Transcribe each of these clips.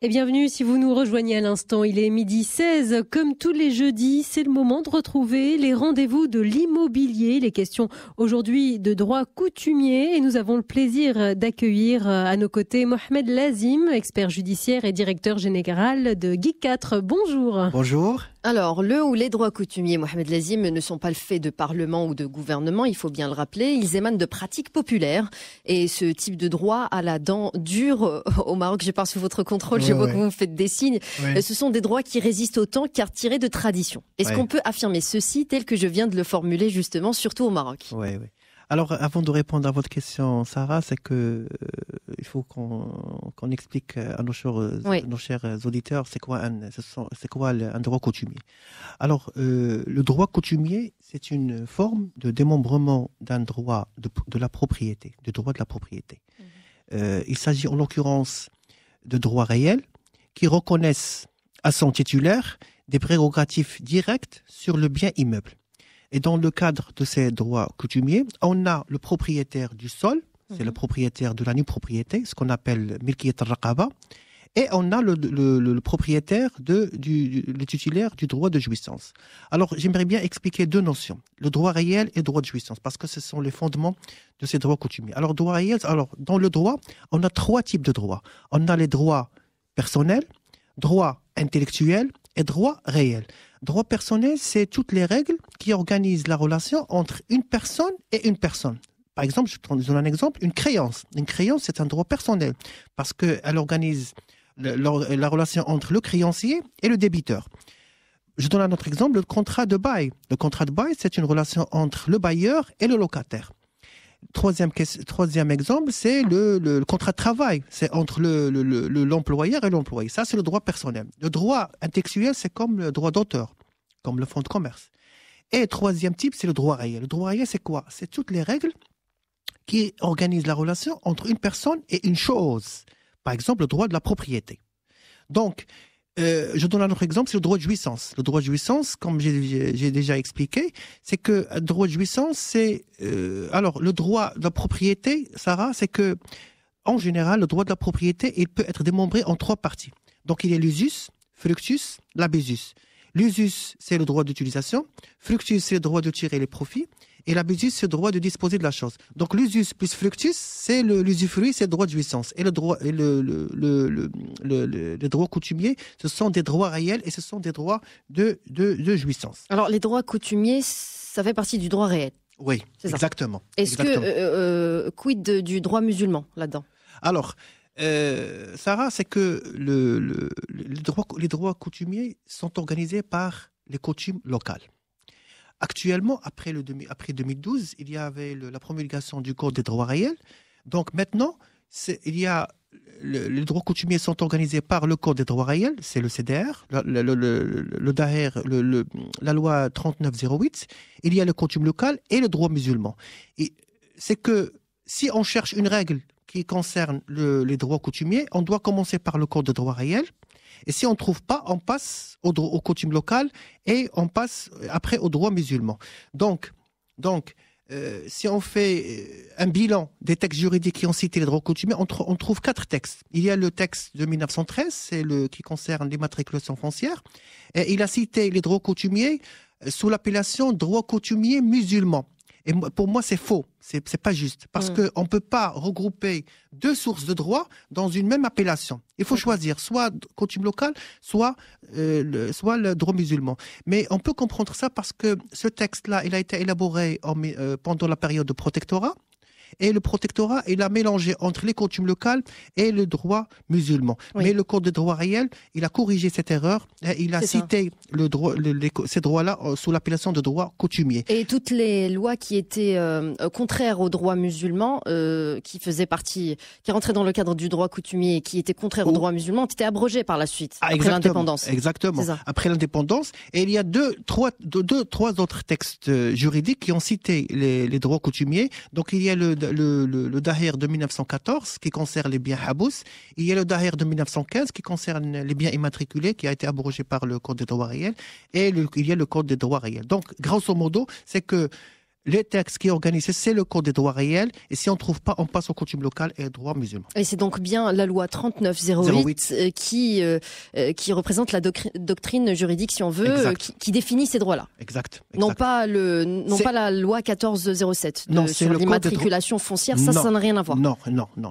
Et bienvenue si vous nous rejoignez à l'instant, il est 12h16. Comme tous les jeudis, c'est le moment de retrouver les rendez-vous de l'immobilier, les questions aujourd'hui de droit coutumier. Et nous avons le plaisir d'accueillir à nos côtés Mohamed Lazim, expert judiciaire et directeur général de Geek 4. Bonjour. Bonjour. Alors, le ou les droits coutumiers, Mohamed Lazim, ne sont pas le fait de parlement ou de gouvernement, il faut bien le rappeler. Ils émanent de pratiques populaires. Et ce type de droit a la dent dure au Maroc. Je parle sous votre contrôle, je vois que vous me faites des signes. Ce sont des droits qui résistent au temps car tirés de tradition. Est-ce qu'on peut affirmer ceci tel que je viens de le formuler justement, surtout au Maroc? Oui. Alors, avant de répondre à votre question, Sarah, c'est que il faut qu'on explique à nos chers auditeurs c'est quoi un droit coutumier. Alors, le droit coutumier, c'est une forme de démembrement d'un droit de la propriété, du droit de la propriété. Il s'agit en l'occurrence de droits réels qui reconnaissent à son titulaire des prérogatives directes sur le bien immeuble. Et dans le cadre de ces droits coutumiers, on a le propriétaire du sol, c'est le propriétaire de la nue propriété, ce qu'on appelle milkiyat al-raqaba, et on a le propriétaire le titulaire du droit de jouissance. Alors, j'aimerais bien expliquer deux notions, le droit réel et le droit de jouissance, parce que ce sont les fondements de ces droits coutumiers. Alors, droit réel, dans le droit, on a trois types de droits. On a les droits personnels, droits intellectuels et droits réels. Droit personnel, c'est toutes les règles qui organisent la relation entre une personne et une personne. Par exemple, je donne un exemple, une créance. Une créance, c'est un droit personnel parce qu'elle organise la relation entre le créancier et le débiteur. Je donne un autre exemple, le contrat de bail. Le contrat de bail, c'est une relation entre le bailleur et le locataire. Troisième exemple, c'est le contrat de travail. C'est entre l'employeur et l'employé. Ça, c'est le droit personnel. Le droit intellectuel, c'est comme le droit d'auteur, comme le fonds de commerce. Et troisième type, c'est le droit réel. Le droit réel, c'est quoi? C'est toutes les règles qui organisent la relation entre une personne et une chose. Par exemple, le droit de la propriété. Donc, je donne un autre exemple, c'est le droit de jouissance. Le droit de jouissance, comme j'ai déjà expliqué, c'est que le droit de jouissance, c'est... alors, le droit de la propriété, Sarah, c'est que, en général, le droit de la propriété, il peut être démembré en trois parties. Donc, il y a l'usus, fructus, l'abusus. L'usus, c'est le droit d'utilisation. Fructus, c'est le droit de tirer les profits. Et l'abusus, c'est le droit de disposer de la chose. Donc, l'usus plus fructus, c'est l'usufruit, c'est le droit de jouissance. Et le droit coutumier, ce sont des droits réels et ce sont des droits de jouissance. Alors, les droits coutumiers, ça fait partie du droit réel. Oui, exactement. Est-ce que, quid du droit musulman là-dedans? Alors, Sarah, c'est que les droits coutumiers sont organisés par les coutumes locales. Actuellement, après 2012, il y avait la promulgation du Code des droits réels. Donc maintenant, les droits coutumiers sont organisés par le Code des droits réels, c'est le CDR, le DAER, la loi 3908. Il y a le coutume local et le droit musulman. Et c'est que si on cherche une règle qui concerne les droits coutumiers, on doit commencer par le Code des droits réels. Et si on ne trouve pas, on passe au coutume local et on passe après au droit musulman. Donc, si on fait un bilan des textes juridiques qui ont cité les droits coutumiers, on trouve 4 textes. Il y a le texte de 1913, c'est qui concerne l'immatriculation foncière. Et il a cité les droits coutumiers sous l'appellation droits coutumiers musulmans. Et pour moi, c'est faux. C'est pas juste. Parce qu'on ne peut pas regrouper deux sources de droit dans une même appellation. Il faut choisir soit coutume locale, soit le droit musulman. Mais on peut comprendre ça parce que ce texte-là, il a été élaboré pendant la période de protectorat. Et le protectorat, il a mélangé entre les coutumes locales et le droit musulman. Oui. Mais le Code des droits réels, il a corrigé cette erreur. Il a cité ces droits-là sous l'appellation de droit coutumier. Et toutes les lois qui étaient contraires au droit musulman, qui rentraient dans le cadre du droit coutumier et qui étaient contraires au droit musulman, ont été abrogées par la suite, après l'indépendance. Exactement. Après l'indépendance. Et il y a trois autres textes juridiques qui ont cité les droits coutumiers. Donc il y a le DAER de 1914 qui concerne les biens habous. Il y a le DAER de 1915 qui concerne les biens immatriculés qui a été abrogé par le Code des droits réels. Et il y a le Code des droits réels. Donc, grosso modo, c'est que les textes qui organisent, c'est le code des droits réels. Et si on ne trouve pas, on passe aux coutumes locales et droits musulmans. Et c'est donc bien la loi 3908 qui représente la doctrine juridique, si on veut, qui définit ces droits-là. Exact. Non pas la loi 1407 sur l'immatriculation foncière, ça n'a rien à voir. Non.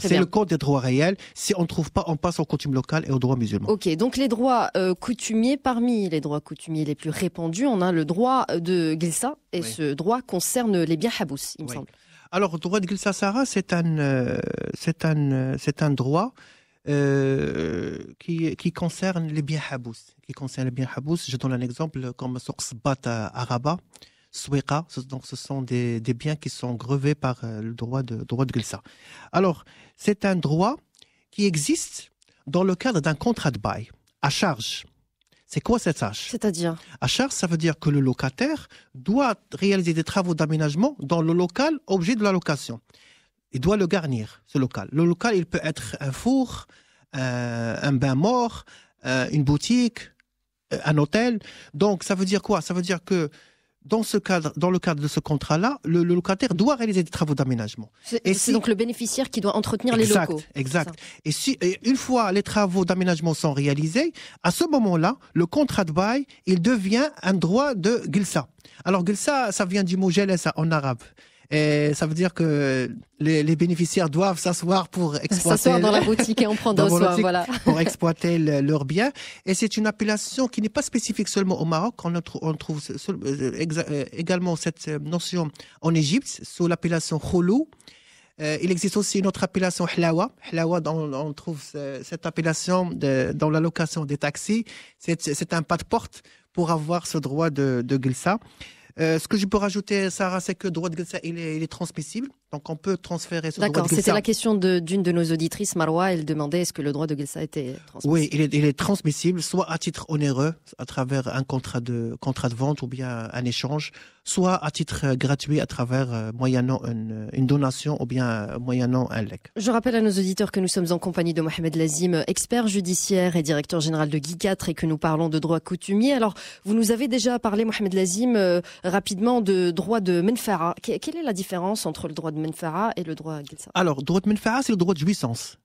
C'est le code des droits réels. Si on ne trouve pas, on passe aux coutumes locales et aux droits musulmans. Ok, donc les droits coutumiers, parmi les droits coutumiers les plus répandus, on a le droit de Gilsa, et ce droit concerne les biens habous, il me semble. Alors, le droit de Gilsa Sara, c'est un droit qui concerne les biens habous. Je donne un exemple comme Soqsbat à Rabat, Souiqa, donc ce sont des biens qui sont grevés par le droit de Gilsa. Alors, c'est un droit qui existe dans le cadre d'un contrat de bail à charge. C'est quoi cette charge? C'est-à-dire? À charge, ça veut dire que le locataire doit réaliser des travaux d'aménagement dans le local objet de la location. Il doit le garnir, ce local. Le local, il peut être un four, un bain mort, une boutique, un hôtel. Donc, ça veut dire quoi? Ça veut dire que dans le cadre de ce contrat-là, le locataire doit réaliser des travaux d'aménagement. C'est donc le bénéficiaire qui doit entretenir les locaux. Exact. Et une fois les travaux d'aménagement sont réalisés, à ce moment-là, le contrat de bail, il devient un droit de Gilsa. Alors Gilsa, ça vient du mot jalasa en arabe. Et ça veut dire que les bénéficiaires doivent s'asseoir pour exploiter. S'asseoir dans la boutique et en prendre soin, voilà. Pour exploiter leurs biens. Et c'est une appellation qui n'est pas spécifique seulement au Maroc. On trouve également cette notion en Égypte sous l'appellation khoulou. Il existe aussi une autre appellation hlawa. Hlawa, on trouve cette appellation dans la location des taxis. C'est un pas de porte pour avoir ce droit de Gilsa. Ce que je peux rajouter, Sarah, c'est que le droit de Gilsa, il est transmissible. Donc, on peut transférer ce droit de Gilsa. D'accord, c'était la question d'une de nos auditrices, Marwa. Elle demandait est-ce que le droit de Gilsa était transmissible. Oui, il est transmissible, soit à titre onéreux, à travers un contrat de vente ou bien un échange, soit à titre gratuit, à travers moyennant une donation ou bien moyennant un legs. Je rappelle à nos auditeurs que nous sommes en compagnie de Mohamed Lazim, expert judiciaire et directeur général de GICAT, et que nous parlons de droit coutumier. Alors, vous nous avez déjà parlé, Mohamed Lazim, rapidement de droit de Menfara. Quelle est la différence entre le droit de Menfara et le droit Gilsa? Alors, le droit de Menfara, c'est le droit de jouissance.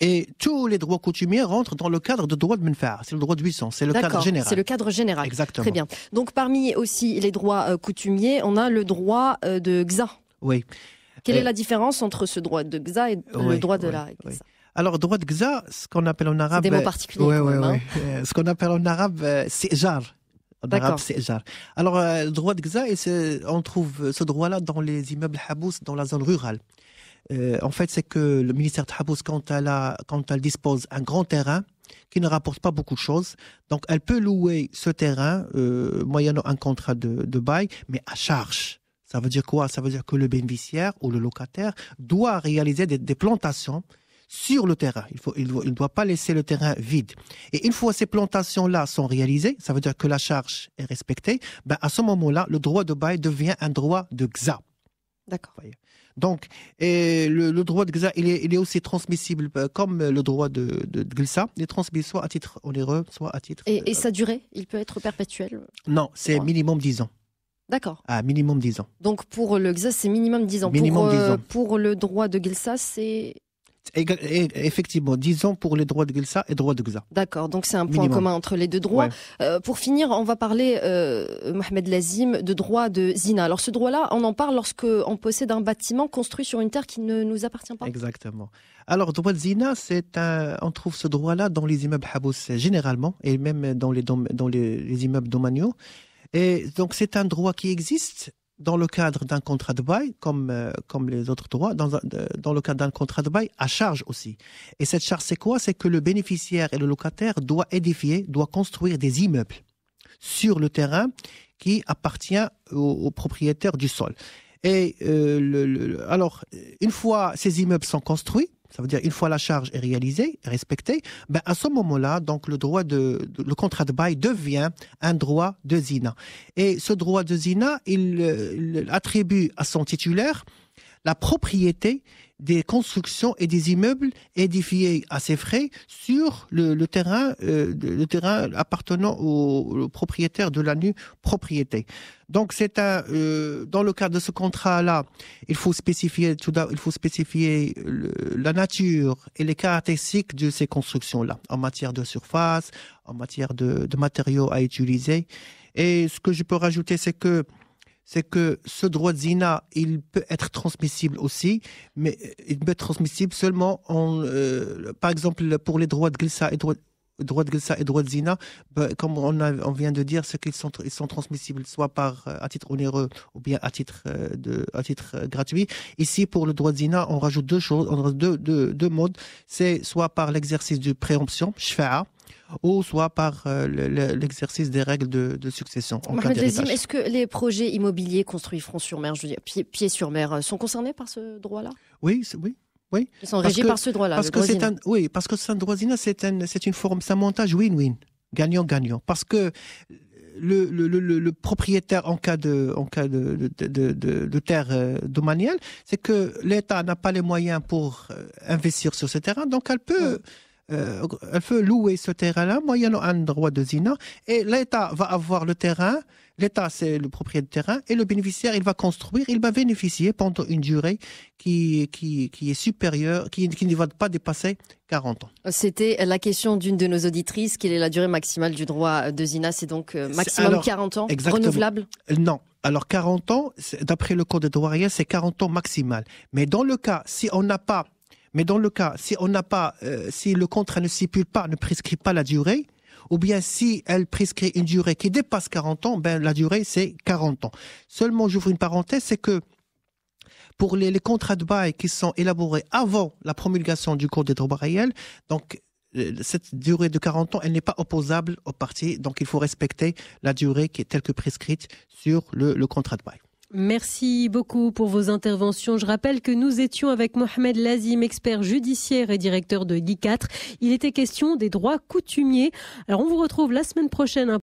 Et tous les droits coutumiers rentrent dans le cadre de droit de Menfara. C'est le droit de jouissance, c'est le cadre général. C'est le cadre général. Exactement. Très bien. Donc, parmi aussi les droits coutumiers, on a le droit de Gza. Oui. Quelle est la différence entre ce droit de Gza et le droit de la Gilsa? Oui. Alors, le droit de Gza, ce qu'on appelle en arabe... C'est des mots particuliers. Oui. Ce qu'on appelle en arabe, c'est jar. En arabe, c'est jar. Alors, le droit de Gza, on trouve ce droit-là dans les immeubles habous, dans la zone rurale. En fait, c'est que le ministère de Habous, quand elle dispose un grand terrain qui ne rapporte pas beaucoup de choses, donc elle peut louer ce terrain moyennant un contrat de bail, mais à charge. Ça veut dire quoi? Ça veut dire que le bénéficiaire ou le locataire doit réaliser des plantations sur le terrain. Il ne doit pas laisser le terrain vide. Et une fois ces plantations-là sont réalisées, ça veut dire que la charge est respectée, à ce moment-là, le droit de bail devient un droit de Gza. D'accord. Donc, le droit de Gza, il est aussi transmissible comme le droit de Gilsa. Il est transmissible soit à titre onéreux, soit à titre... Et sa durée, il peut être perpétuel? Non, c'est minimum 10 ans. D'accord. Minimum 10 ans. Donc, pour le Gza, c'est minimum 10 ans. 10 ans. Pour le droit de Gilsa, c'est... Effectivement, 10 ans pour les droits de Gilsa et droits de Gza. D'accord, donc c'est un point commun entre les deux droits. Ouais. Pour finir, on va parler, Mohamed Lazim, de droit de Zina. Alors ce droit-là, on en parle lorsqu'on possède un bâtiment construit sur une terre qui ne nous appartient pas. Exactement. Alors, droit de Zina, on trouve ce droit-là dans les immeubles habous généralement, et même dans les immeubles domaniaux. Et donc, c'est un droit qui existe dans le cadre d'un contrat de bail, comme les autres droits, dans le cadre d'un contrat de bail, à charge aussi. Et cette charge, c'est quoi? C'est que le bénéficiaire et le locataire doit construire des immeubles sur le terrain qui appartient au propriétaire du sol. Et alors, une fois ces immeubles sont construits, ça veut dire une fois la charge est réalisée, respectée, à ce moment-là, donc le contrat de bail devient un droit de zina. Et ce droit de zina, il attribue à son titulaire la propriété des constructions et des immeubles édifiés à ses frais sur le terrain appartenant au propriétaire de la nue propriété. Donc dans le cadre de ce contrat-là, il faut spécifier la nature et les caractéristiques de ces constructions-là en matière de surface, en matière de matériaux à utiliser. Et ce que je peux rajouter, c'est que ce droit de zina, il peut être transmissible aussi, mais il peut être transmissible seulement par exemple, pour les droits de glissa et droits de zina, comme on vient de dire, c'est qu'ils sont transmissibles soit à titre onéreux ou bien à titre gratuit. Ici, pour le droit de zina, on rajoute deux choses, on rajoute deux modes. C'est soit par l'exercice de préemption, shfa'a, ou soit par l'exercice des règles de succession. Mohamed Lazim, est-ce que les projets immobiliers construits front sur mer, je veux dire pied sur mer, sont concernés par ce droit-là ? Oui. Ils sont régis par ce droit-là. Parce que c'est un droit zina, c'est une forme, c'est un montage win-win, gagnant-gagnant. Parce que le propriétaire en cas de terre domaniale, c'est que l'État n'a pas les moyens pour investir sur ce terrain, donc elle peut louer ce terrain-là moyennant un droit de zina, et l'État va avoir le terrain. L'État, c'est le propriétaire du terrain, et le bénéficiaire, il va construire, il va bénéficier pendant une durée qui est supérieure, qui ne va pas dépasser 40 ans. C'était la question d'une de nos auditrices. Quelle est la durée maximale du droit de zina ? C'est donc maximum 40 ans, exactement. Renouvelable ? Non. Alors 40 ans, d'après le code de droit réel, c'est 40 ans maximal. Mais dans le cas, si le contrat ne stipule pas, ne prescrit pas la durée, ou bien si elle prescrit une durée qui dépasse 40 ans, la durée c'est 40 ans. Seulement, j'ouvre une parenthèse, c'est que pour les contrats de bail qui sont élaborés avant la promulgation du code de droit réel, donc cette durée de 40 ans, elle n'est pas opposable aux parties, donc il faut respecter la durée qui est telle que prescrite sur le contrat de bail. Merci beaucoup pour vos interventions. Je rappelle que nous étions avec Mohamed Lazim, expert judiciaire et directeur de Guy 4. Il était question des droits coutumiers. Alors on vous retrouve la semaine prochaine